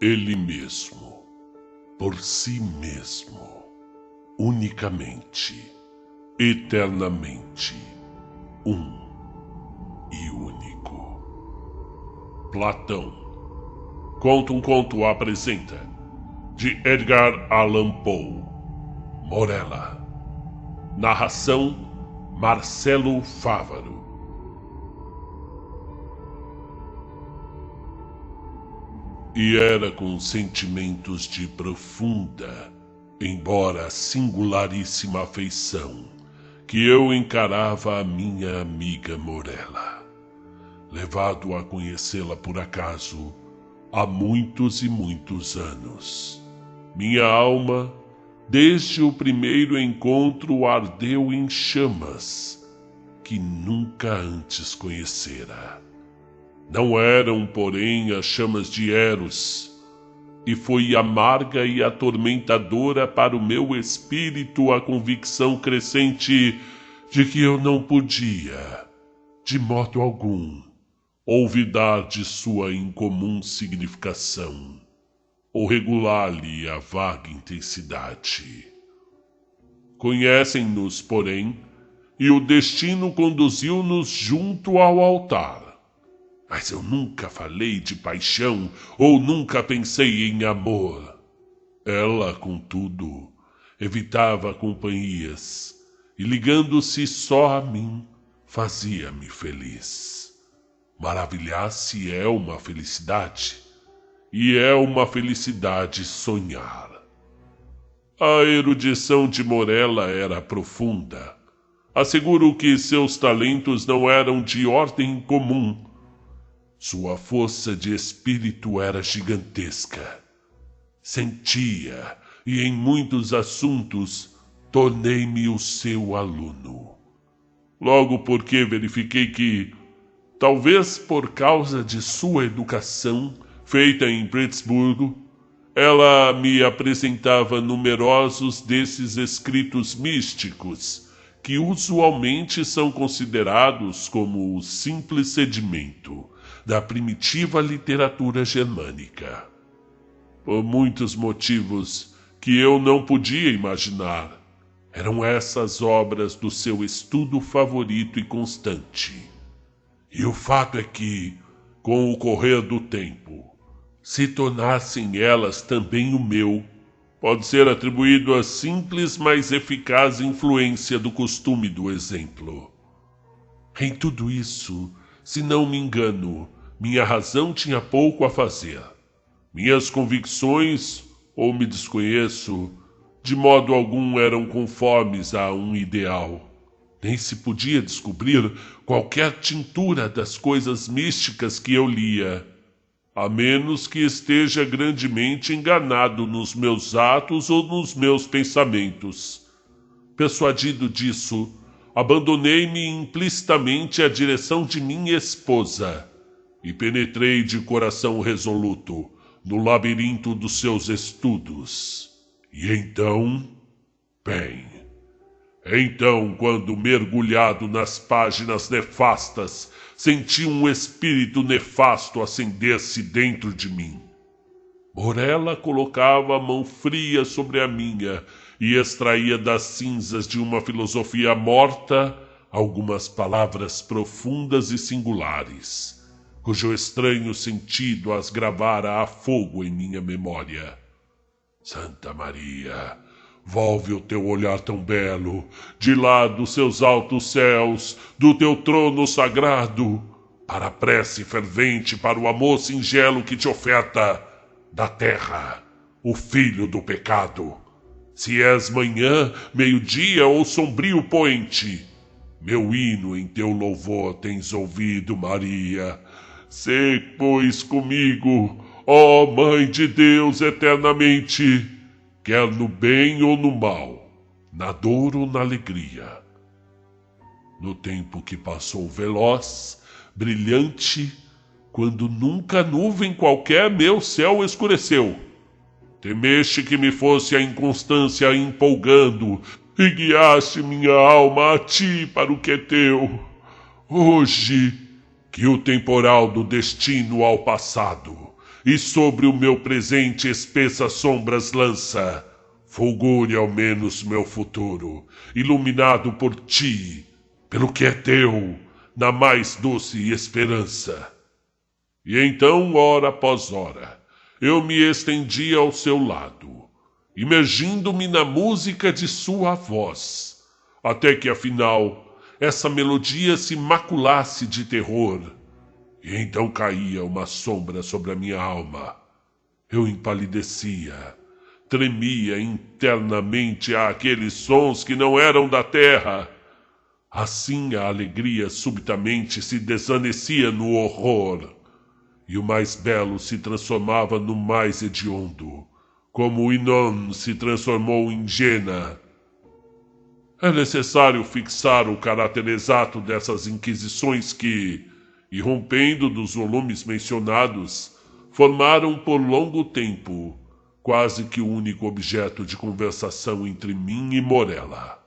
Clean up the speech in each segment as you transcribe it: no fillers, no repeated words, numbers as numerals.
Ele mesmo, por si mesmo, unicamente, eternamente, um e único. Platão. Conta um conto apresenta, de Edgar Allan Poe. Morella. Narração, Marcelo Fávaro. E era com sentimentos de profunda, embora singularíssima afeição, que eu encarava a minha amiga Morella, levado a conhecê-la por acaso há muitos e muitos anos. Minha alma, desde o primeiro encontro, ardeu em chamas que nunca antes conhecera. Não eram, porém, as chamas de Eros, e foi amarga e atormentadora para o meu espírito a convicção crescente de que eu não podia, de modo algum, olvidar de sua incomum significação, ou regular-lhe a vaga intensidade. Conhecem-nos, porém, e o destino conduziu-nos junto ao altar. Mas eu nunca falei de paixão ou nunca pensei em amor. Ela, contudo, evitava companhias e, ligando-se só a mim, fazia-me feliz. Maravilhar-se é uma felicidade, e é uma felicidade sonhar. A erudição de Morella era profunda. Asseguro que seus talentos não eram de ordem comum. Sua força de espírito era gigantesca. Sentia, e em muitos assuntos, tornei-me o seu aluno. Logo porque verifiquei que, talvez por causa de sua educação, feita em Petersburgo, ela me apresentava numerosos desses escritos místicos, que usualmente são considerados como o simples sedimento da primitiva literatura germânica. Por muitos motivos que eu não podia imaginar, eram essas obras do seu estudo favorito e constante. E o fato é que, com o correr do tempo, se tornassem elas também o meu, pode ser atribuído à simples, mas eficaz influência do costume do exemplo. Em tudo isso, se não me engano, minha razão tinha pouco a fazer. Minhas convicções, ou me desconheço, de modo algum eram conformes a um ideal. Nem se podia descobrir qualquer tintura das coisas místicas que eu lia, a menos que esteja grandemente enganado nos meus atos ou nos meus pensamentos. Persuadido disso, abandonei-me implicitamente à direção de minha esposa e penetrei de coração resoluto no labirinto dos seus estudos. E então, quando mergulhado nas páginas nefastas, senti um espírito nefasto acender-se dentro de mim. Morella colocava a mão fria sobre a minha e extraía das cinzas de uma filosofia morta algumas palavras profundas e singulares, cujo estranho sentido as gravara a fogo em minha memória. Santa Maria, volve o teu olhar tão belo, de lá dos seus altos céus, do teu trono sagrado, para a prece fervente, para o amor singelo que te oferta da terra, o filho do pecado. Se és manhã, meio-dia ou sombrio poente, meu hino em teu louvor tens ouvido, Maria. Sê, pois, comigo, ó Mãe de Deus eternamente, quer no bem ou no mal, na dor ou na alegria. No tempo que passou veloz, brilhante, quando nunca nuvem qualquer meu céu escureceu, temeste que me fosse a inconstância empolgando e guiaste minha alma a ti para o que é teu. Hoje, que o temporal do destino ao passado e sobre o meu presente espessas sombras lança. Fulgure ao menos meu futuro, iluminado por ti, pelo que é teu, na mais doce esperança. E então, hora após hora, eu me estendi ao seu lado, imergindo-me na música de sua voz, até que afinal essa melodia se maculasse de terror, e então caía uma sombra sobre a minha alma. Eu empalidecia, tremia internamente àqueles sons que não eram da terra. Assim a alegria subitamente se desvanecia no horror, e o mais belo se transformava no mais hediondo, como Inon se transformou em Jena. É necessário fixar o caráter exato dessas inquisições que, irrompendo dos volumes mencionados, formaram por longo tempo quase que o único objeto de conversação entre mim e Morella.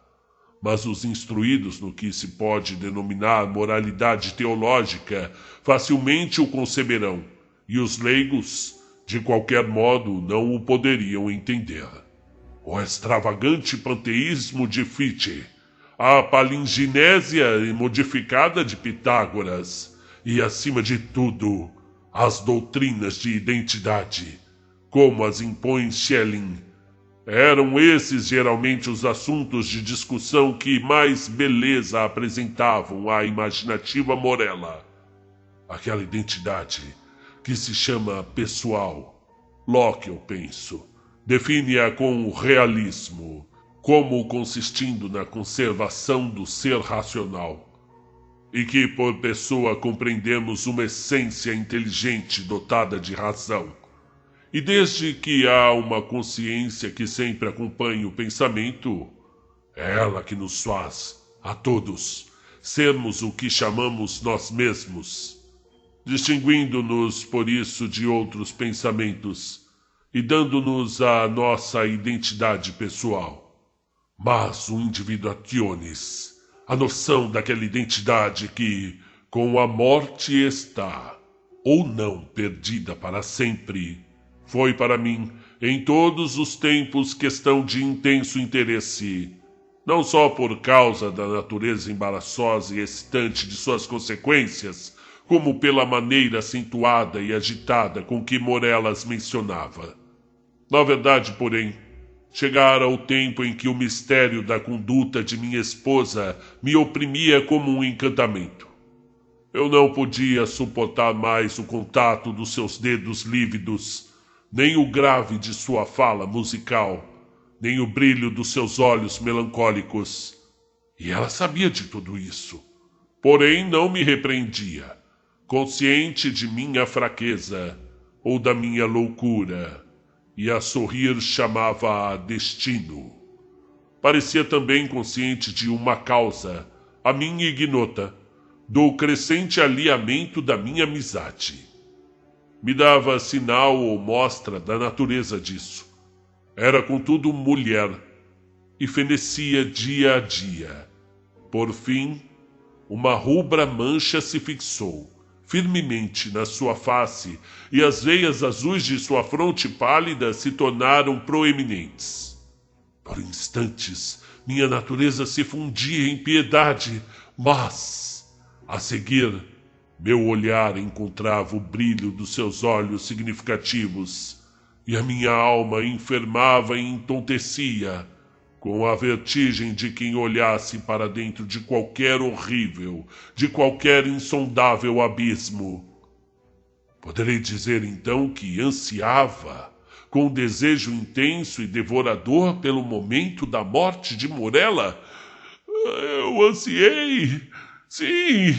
Mas os instruídos no que se pode denominar moralidade teológica facilmente o conceberão, e os leigos, de qualquer modo, não o poderiam entender. O extravagante panteísmo de Fichte, a palinginésia modificada de Pitágoras e, acima de tudo, as doutrinas de identidade, como as impõe Schelling, eram esses geralmente os assuntos de discussão que mais beleza apresentavam à imaginativa Morella. Aquela identidade que se chama pessoal, Locke, eu penso, define-a com o realismo, como consistindo na conservação do ser racional, e que por pessoa compreendemos uma essência inteligente dotada de razão. E desde que há uma consciência que sempre acompanha o pensamento, é ela que nos faz, a todos, sermos o que chamamos nós mesmos, distinguindo-nos por isso de outros pensamentos e dando-nos a nossa identidade pessoal. Mas o individuationis, a noção daquela identidade que, com a morte está, ou não perdida para sempre, foi para mim, em todos os tempos, questão de intenso interesse, não só por causa da natureza embaraçosa e excitante de suas consequências, como pela maneira acentuada e agitada com que Morella as mencionava. Na verdade, porém, chegara o tempo em que o mistério da conduta de minha esposa me oprimia como um encantamento. Eu não podia suportar mais o contato dos seus dedos lívidos, nem o grave de sua fala musical, nem o brilho dos seus olhos melancólicos. E ela sabia de tudo isso. Porém, não me repreendia, consciente de minha fraqueza ou da minha loucura, e a sorrir chamava-a destino. Parecia também consciente de uma causa, a mim ignota, do crescente alinhamento da minha amizade. Me dava sinal ou mostra da natureza disso. Era, contudo, mulher, e fenecia dia a dia. Por fim, uma rubra mancha se fixou, firmemente na sua face, e as veias azuis de sua fronte pálida se tornaram proeminentes. Por instantes, minha natureza se fundia em piedade, mas, a seguir, meu olhar encontrava o brilho dos seus olhos significativos, e a minha alma enfermava e entontecia, com a vertigem de quem olhasse para dentro de qualquer horrível, de qualquer insondável abismo. Poderei dizer então que ansiava, com um desejo intenso e devorador pelo momento da morte de Morella? Eu ansiei, sim,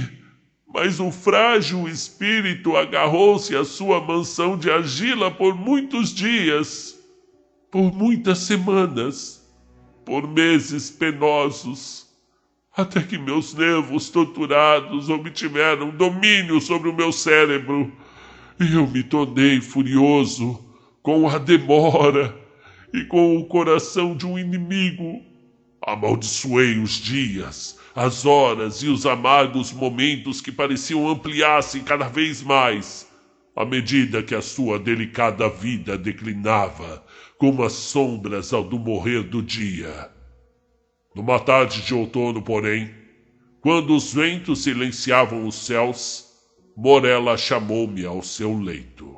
mas o frágil espírito agarrou-se à sua mansão de argila por muitos dias, por muitas semanas, por meses penosos, até que meus nervos torturados obtiveram domínio sobre o meu cérebro, e eu me tornei furioso com a demora e com o coração de um inimigo. Amaldiçoei os dias, as horas e os amargos momentos que pareciam ampliar-se cada vez mais, à medida que a sua delicada vida declinava, como as sombras ao do morrer do dia. Numa tarde de outono, porém, quando os ventos silenciavam os céus, Morella chamou-me ao seu leito.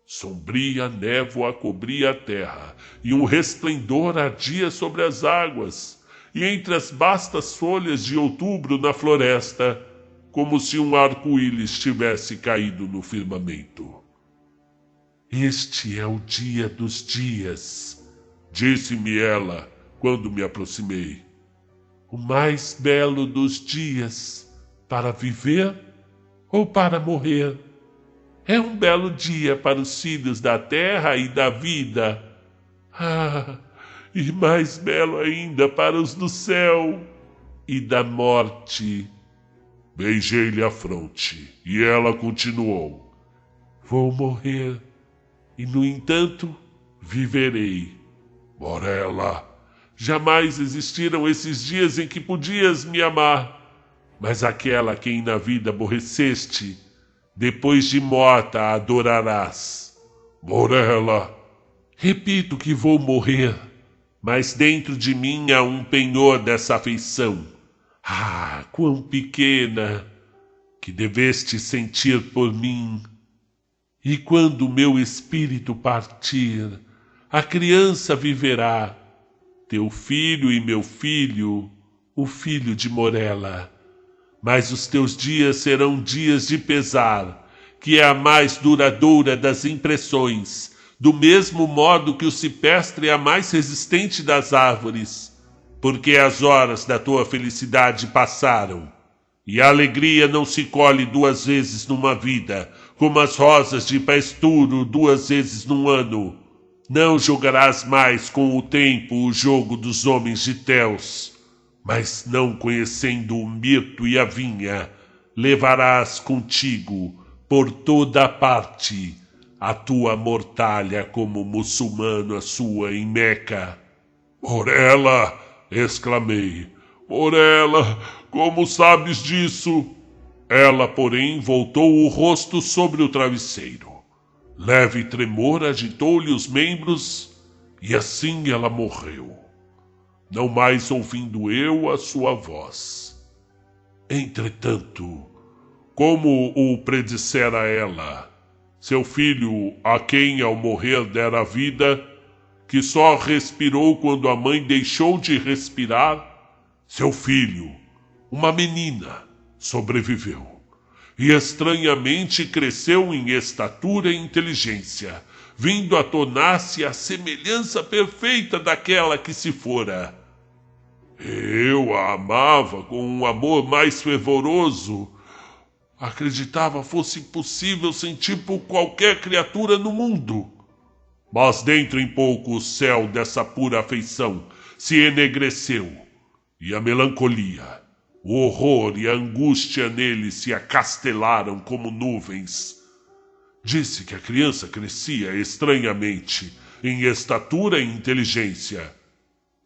Sombria névoa cobria a terra, e um resplendor ardia sobre as águas, e entre as bastas folhas de outubro na floresta, como se um arco-íris tivesse caído no firmamento. Este é o dia dos dias, disse-me ela quando me aproximei. O mais belo dos dias, para viver ou para morrer. É um belo dia para os filhos da terra e da vida. Ah, e mais belo ainda para os do céu e da morte. Beijei-lhe a fronte e ela continuou. Vou morrer e, no entanto, viverei. Morella, jamais existiram esses dias em que podias me amar, mas aquela a quem na vida aborreceste, depois de morta a adorarás. Morella, repito que vou morrer, mas dentro de mim há um penhor dessa afeição. Ah, quão pequena, que deveste sentir por mim. E quando meu espírito partir, a criança viverá, teu filho e meu filho, o filho de Morella. Mas os teus dias serão dias de pesar, que é a mais duradoura das impressões, do mesmo modo que o cipestre é a mais resistente das árvores, porque as horas da tua felicidade passaram, e a alegria não se colhe 2 vezes numa vida, como as rosas de Paesturo 2 vezes num ano. Não jogarás mais com o tempo o jogo dos homens de Teos, mas não conhecendo o mirto e a vinha, levarás contigo por toda a parte a tua mortalha como muçulmano a sua em Meca. Morella, exclamei, Morella, como sabes disso? Ela, porém, voltou o rosto sobre o travesseiro. Leve tremor agitou-lhe os membros e assim ela morreu, não mais ouvindo eu a sua voz. Entretanto, como o predissera ela, seu filho, a quem ao morrer dera vida, que só respirou quando a mãe deixou de respirar, seu filho, uma menina, sobreviveu. E estranhamente cresceu em estatura e inteligência, vindo a tornar-se a semelhança perfeita daquela que se fora. Eu a amava com um amor mais fervoroso. Acreditava fosse impossível sentir por qualquer criatura no mundo. Mas dentro em pouco o céu dessa pura afeição se enegreceu, e a melancolia, o horror e a angústia nele se acastelaram como nuvens. Disse que a criança crescia estranhamente, em estatura e inteligência.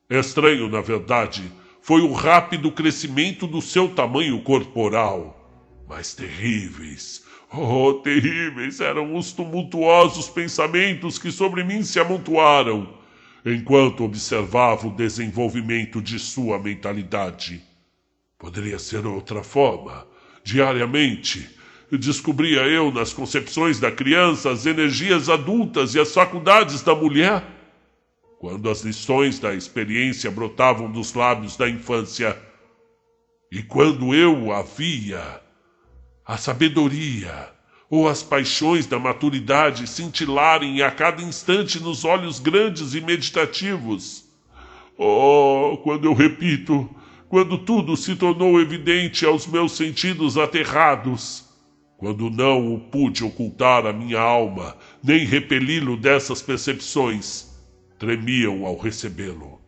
Estranho, na verdade, foi o rápido crescimento do seu tamanho corporal. Mas terríveis, oh, terríveis eram os tumultuosos pensamentos que sobre mim se amontoaram, enquanto observava o desenvolvimento de sua mentalidade. Poderia ser outra forma. Diariamente, descobria eu nas concepções da criança as energias adultas e as faculdades da mulher. Quando as lições da experiência brotavam dos lábios da infância, e quando eu a via, a sabedoria ou as paixões da maturidade cintilarem a cada instante nos olhos grandes e meditativos. Oh, quando eu repito, quando tudo se tornou evidente aos meus sentidos aterrados, quando não o pude ocultar à minha alma, nem repeli-lo dessas percepções, tremiam ao recebê-lo.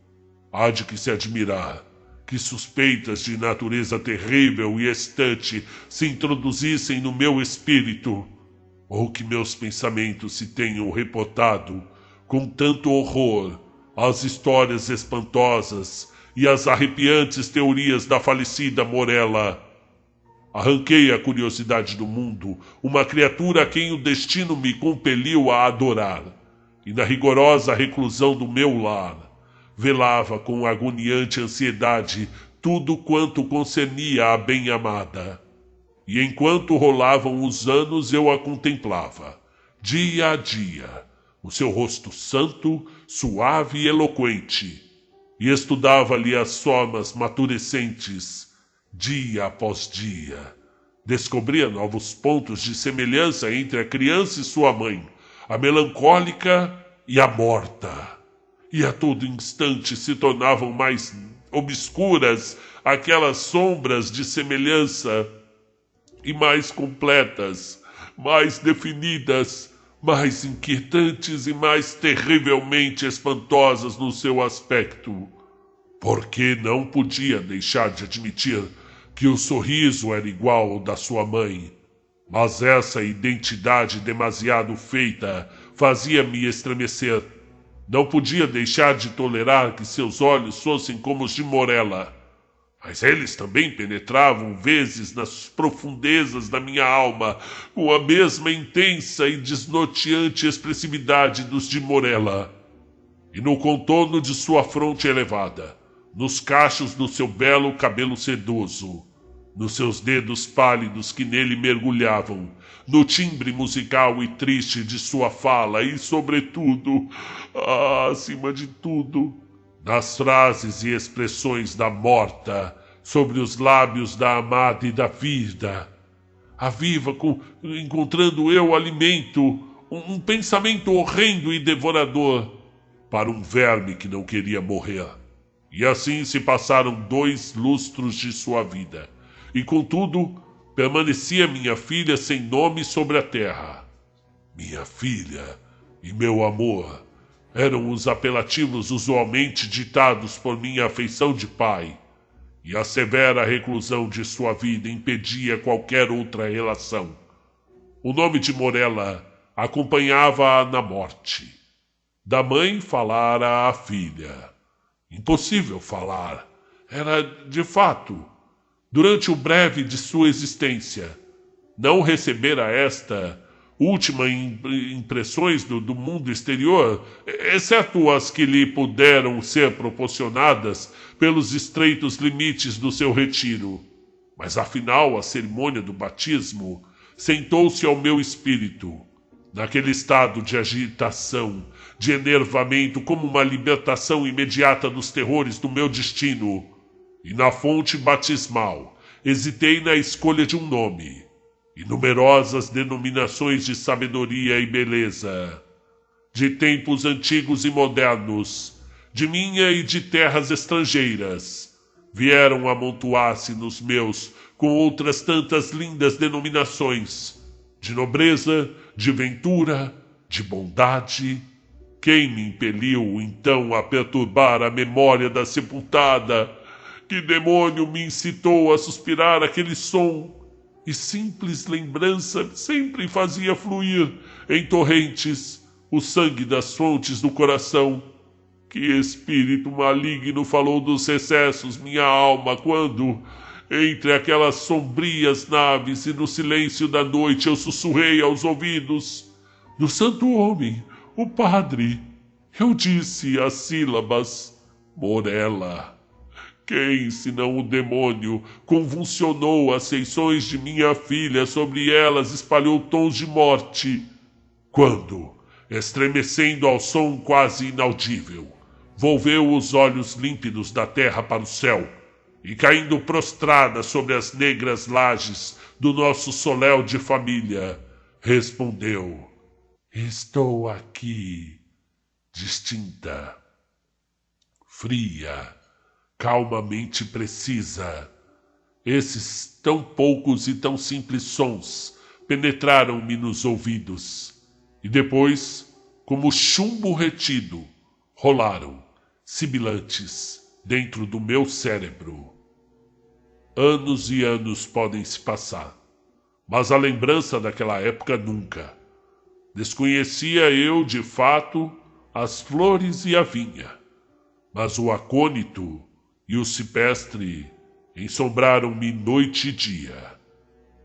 Há de que se admirar que suspeitas de natureza terrível e excitante se introduzissem no meu espírito, ou que meus pensamentos se tenham reportado com tanto horror às histórias espantosas e às arrepiantes teorias da falecida Morella. Arranquei a curiosidade do mundo, uma criatura a quem o destino me compeliu a adorar, e na rigorosa reclusão do meu lar, velava com agoniante ansiedade tudo quanto concernia a bem-amada. E enquanto rolavam os anos eu a contemplava, dia a dia, o seu rosto santo, suave e eloquente, e estudava-lhe as formas maturescentes, dia após dia. Descobria novos pontos de semelhança entre a criança e sua mãe, a melancólica e a morta. E a todo instante se tornavam mais obscuras aquelas sombras de semelhança e mais completas, mais definidas, mais inquietantes e mais terrivelmente espantosas no seu aspecto. Porque não podia deixar de admitir que o sorriso era igual ao da sua mãe. Mas essa identidade demasiado feita fazia-me estremecer. Não podia deixar de tolerar que seus olhos fossem como os de Morella. Mas eles também penetravam vezes nas profundezas da minha alma com a mesma intensa e desnorteante expressividade dos de Morella. E no contorno de sua fronte elevada, nos cachos do seu belo cabelo sedoso, nos seus dedos pálidos que nele mergulhavam, no timbre musical e triste de sua fala e, sobretudo, acima de tudo, nas frases e expressões da morta sobre os lábios da amada e da vida. A viva, encontrando eu alimento, um pensamento horrendo e devorador para um verme que não queria morrer. E assim se passaram 2 lustros de sua vida. E contudo, permanecia minha filha sem nome sobre a terra. Minha filha e meu amor eram os apelativos usualmente ditados por minha afeição de pai, e a severa reclusão de sua vida impedia qualquer outra relação. O nome de Morella acompanhava-a na morte. Da mãe falara à filha. Impossível falar. Era, de fato, durante o breve de sua existência, não recebera esta última impressões do mundo exterior, exceto as que lhe puderam ser proporcionadas pelos estreitos limites do seu retiro. Mas afinal a cerimônia do batismo sentou-se ao meu espírito, naquele estado de agitação, de enervamento, como uma libertação imediata dos terrores do meu destino. E na fonte batismal hesitei na escolha de um nome, e numerosas denominações de sabedoria e beleza, de tempos antigos e modernos, de minha e de terras estrangeiras, vieram amontoar-se nos meus com outras tantas lindas denominações, de nobreza, de ventura, de bondade. Quem me impeliu então a perturbar a memória da sepultada? Que demônio me incitou a suspirar aquele som? E simples lembrança sempre fazia fluir em torrentes o sangue das fontes do coração. Que espírito maligno falou dos recessos minha alma quando, entre aquelas sombrias naves e no silêncio da noite, eu sussurrei aos ouvidos do santo homem, o padre. Eu disse as sílabas Morella. Quem, senão o demônio, convulsionou as feições de minha filha, sobre elas espalhou tons de morte? Quando, estremecendo ao som quase inaudível, volveu os olhos límpidos da terra para o céu, e caindo prostrada sobre as negras lajes do nosso soléu de família, respondeu: estou aqui, distinta, fria, calmamente precisa. Esses tão poucos e tão simples sons penetraram-me nos ouvidos, e depois, como chumbo retido, rolaram, sibilantes, dentro do meu cérebro. Anos e anos podem se passar, mas a lembrança daquela época nunca. Desconhecia eu, de fato, as flores e a vinha, mas o acônito e o cipestre ensombraram-me noite e dia,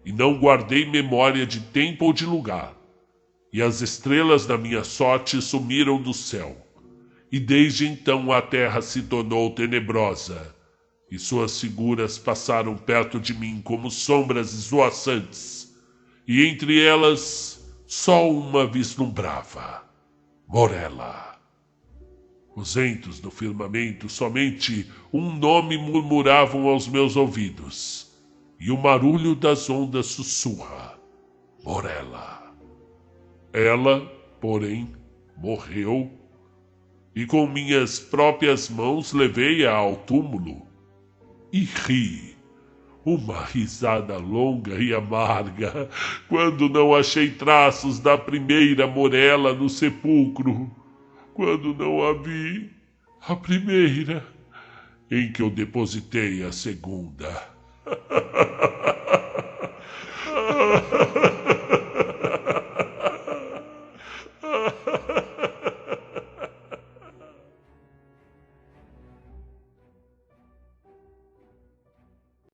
e não guardei memória de tempo ou de lugar. E as estrelas da minha sorte sumiram do céu. E desde então a terra se tornou tenebrosa, e suas figuras passaram perto de mim como sombras esvoaçantes, e entre elas só uma vislumbrava: Morella. Os ventos do firmamento somente um nome murmuravam aos meus ouvidos, e o marulho das ondas sussurra: Morella. Ela, porém, morreu, e com minhas próprias mãos levei-a ao túmulo. E ri, uma risada longa e amarga, quando não achei traços da primeira Morella no sepulcro, quando não a vi, a primeira, em que eu depositei a segunda.